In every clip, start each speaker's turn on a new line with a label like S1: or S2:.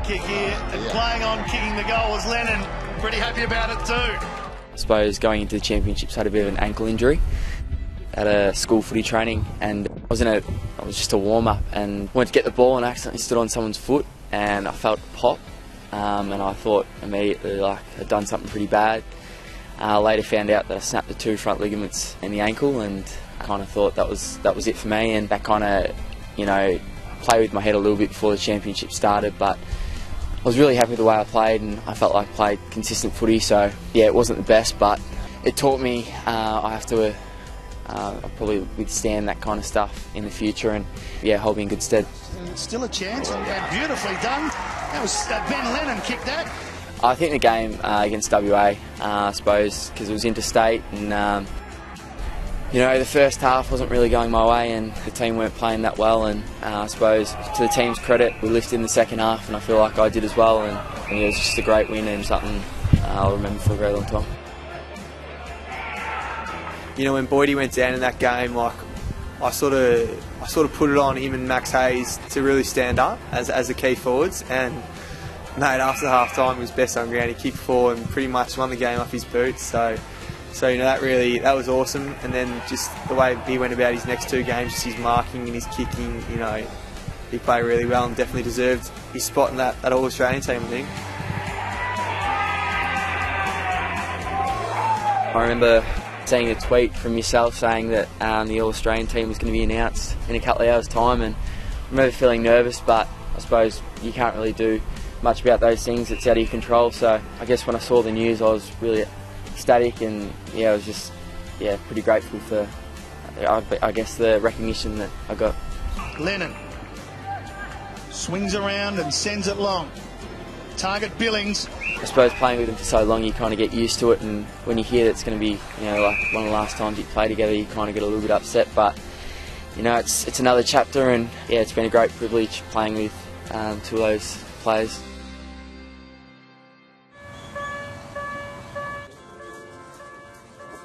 S1: kick here, and playing on kicking the goal was Lennon. Pretty happy about it too.
S2: I suppose going into the championships, I had a bit of an ankle injury at a school footy training, and I was just a warm-up and went to get the ball and accidentally stood on someone's foot, and I felt a pop, and I thought immediately like I'd done something pretty bad. Later found out that I snapped the 2 front ligaments in the ankle, and I kind of thought that was it for me, and that kind of, you know, played with my head a little bit before the championship started, but I was really happy with the way I played, and I felt like I played consistent footy. So yeah, it wasn't the best, but it taught me I have to I'll probably withstand that kind of stuff in the future, and yeah, hold me in good stead.
S1: Still a chance, and beautifully done. That was Ben Lennon kicked that.
S2: I think the game against WA, I suppose, because it was interstate, and you know, the first half wasn't really going my way, and the team weren't playing that well, and I suppose to the team's credit, we lifted in the second half, and I feel like I did as well, and it was just a great win and something I'll remember for a very long time.
S3: You know, when Boydie went down in that game, like I sort of put it on him and Max Hayes to really stand up as the key forwards, and mate, after half time he was best on ground. He kicked 4 and pretty much won the game off his boots. So you know, that was awesome. And then just the way he went about his next 2 games, just his marking and his kicking, you know, he played really well and definitely deserved his spot in that All-Australian team, I think.
S2: I remember seeing a tweet from yourself saying that the All-Australian team was going to be announced in a couple of hours' time, and I remember feeling nervous, but I suppose you can't really do much about those things. It's out of your control. So I guess when I saw the news, I was really ecstatic, and yeah, I was just pretty grateful for I guess the recognition that I got.
S1: Lennon swings around and sends it long. Target Billings.
S2: I suppose playing with him for so long, you kind of get used to it, and when you hear that it's going to be, you know, like one of the last times you play together, you kind of get a little bit upset. But you know, it's another chapter, and yeah, it's been a great privilege playing with 2 of those players.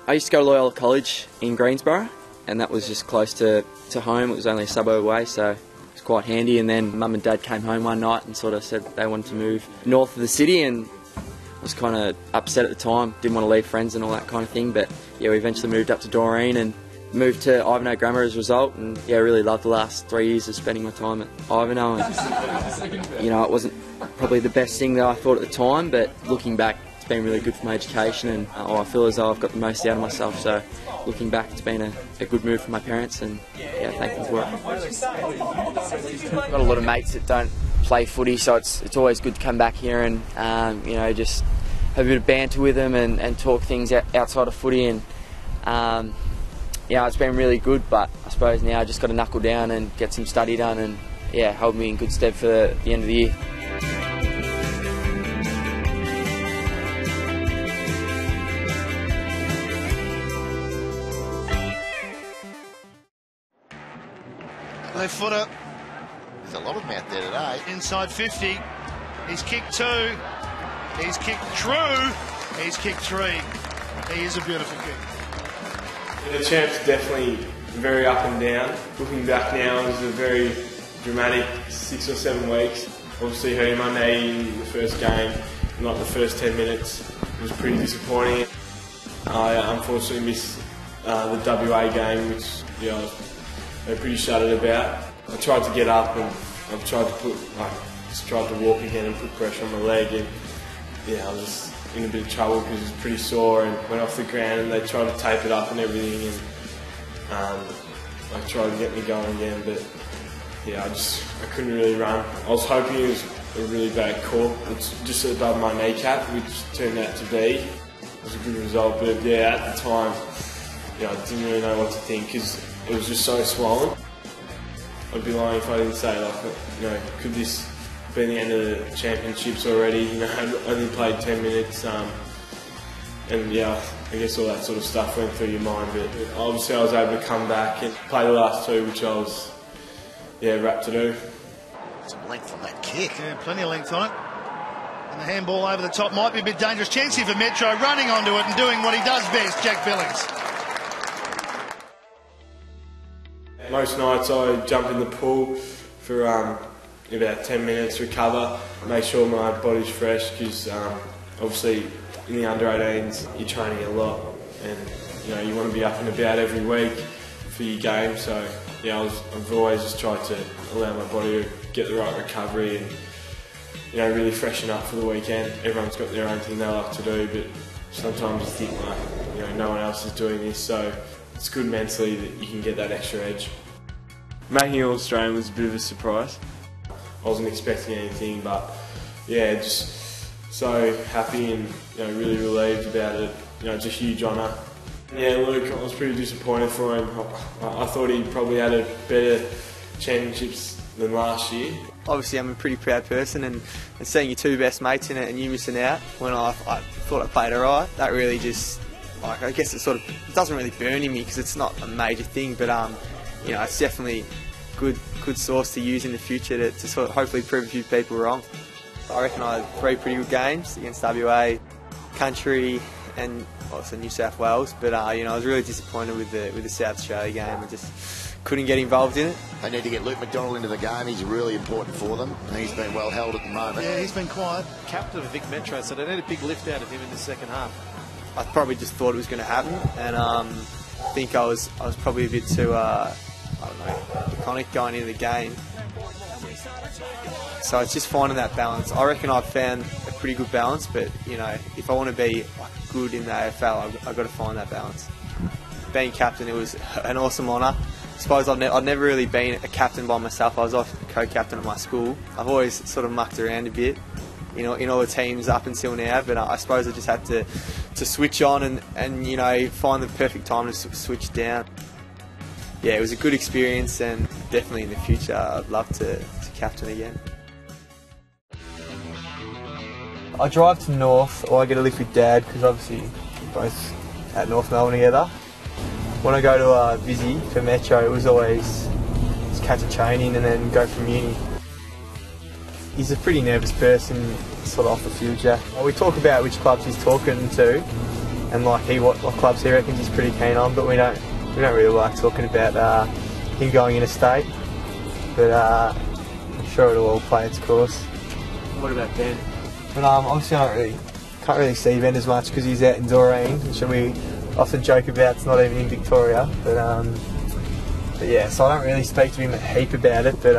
S2: I used to go to Loyola College in Greensborough, and that was just close to home. It was only a suburb away, so it was quite handy. And then Mum and Dad came home one night and sort of said they wanted to move north of the city, and I was kind of upset at the time, didn't want to leave friends and all that kind of thing. But yeah, we eventually moved up to Doreen and moved to Ivanhoe Grammar as a result, and yeah, I really loved the last 3 years of spending my time at Ivanhoe. And, you know, it wasn't probably the best thing that I thought at the time, but looking back, it's been really good for my education, and I feel as though I've got the most out of myself. So looking back, it's been a good move for my parents, and yeah, thank them for it. I've got a lot of mates that don't play footy, so it's always good to come back here and you know, just have a bit of banter with them and talk things outside of footy, and yeah, it's been really good. But I suppose now I just got to knuckle down and get some study done, and yeah, hold me in good stead for the end of the year.
S1: Left footer.
S4: There's a lot of them out there today.
S1: Inside 50. He's kicked 2. He's kicked through. He's kicked 3. He is a beautiful kick.
S5: The champ's definitely very up and down. Looking back now, it was a very dramatic 6 or 7 weeks. Obviously hurting my knee in the first game, not the first 10 minutes. It was pretty disappointing. I unfortunately missed the WA game, which, you know, they're pretty shuttered about. I tried to get up, and I tried to just tried to walk again and put pressure on my leg, and yeah, I was in a bit of trouble because it was pretty sore, and went off the ground, and they tried to tape it up and everything, and they tried to get me going again, but yeah, I couldn't really run. I was hoping it was a really bad call. It's just above my kneecap, which turned out to be. It was a good result, but yeah, at the time, yeah, I didn't really know what to think because it was just so swollen. I'd be lying if I didn't say, like, you know, could this be the end of the championships already? You know, I only played 10 minutes, and yeah, I guess all that sort of stuff went through your mind. But obviously, I was able to come back and play the last 2, which I was, yeah, rapt to do.
S4: Some length on that kick.
S1: Yeah, plenty of length on it. And the handball over the top might be a bit dangerous. Chance here for Metro, running onto it and doing what he does best, Jack Billings.
S5: Most nights I jump in the pool for about 10 minutes, recover, make sure my body's fresh, because obviously in the under-18s you're training a lot, and you want to be up and about every week for your game. So yeah, I've always just tried to allow my body to get the right recovery and really freshen up for the weekend. Everyone's got their own thing they like to do, but sometimes you think like no one else is doing this, so it's good mentally that you can get that extra edge. Making All-Australian was a bit of a surprise. I wasn't expecting anything, but yeah, just so happy and really relieved about it. It's a huge honour. Yeah, Luke, I was pretty disappointed for him. I thought he probably had a better championships than last year.
S3: Obviously, I'm a pretty proud person, and seeing your two best mates in it and you missing out when I thought I played alright, that really just, I guess it doesn't really burn in me because it's not a major thing, but it's definitely good source to use in the future to sort of hopefully prove a few people wrong. I reckon I had 3 pretty good games against WA, Country, and also New South Wales, but I was really disappointed with the South Australia game. I just couldn't get involved in it.
S4: They need to get Luke McDonald into the game. He's really important for them, and he's been well held at the moment.
S1: Yeah, he's been quiet.
S6: Captain of Vic Metro, so they need a big lift out of him in the second half.
S3: I probably just thought it was going to happen, and I think I was probably a bit too iconic going into the game. So it's just finding that balance. I reckon I've found a pretty good balance, but if I want to be good in the AFL, I've got to find that balance. Being captain, it was an awesome honour. I suppose I've never really been a captain by myself. I was a co-captain at my school. I've always sort of mucked around a bit, in all the teams up until now, but I suppose I just had to switch on and find the perfect time to switch down. Yeah, it was a good experience, and definitely in the future I'd love to captain again. I drive to North, or I get a lift with Dad, because obviously we're both at North Melbourne together. When I go to Vizzy for Metro, it was always just catch a train in and then go from uni. He's a pretty nervous person, sort of off the field, Jack. We talk about which clubs he's talking to, and what clubs he reckons he's pretty keen on, but we don't really like talking about him going interstate. But I'm sure it'll all play its course. What about Ben? But obviously I can't really see Ben as much because he's out in Doreen, which we often joke about. It's not even in Victoria, but yeah. So I don't really speak to him a heap about it, but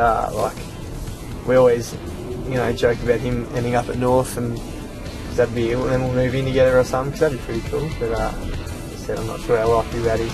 S3: we always joke about him ending up at North, and that'd be, and then we'll move in together or something, because that'd be pretty cool. But as I said, I'm not sure how likely that is.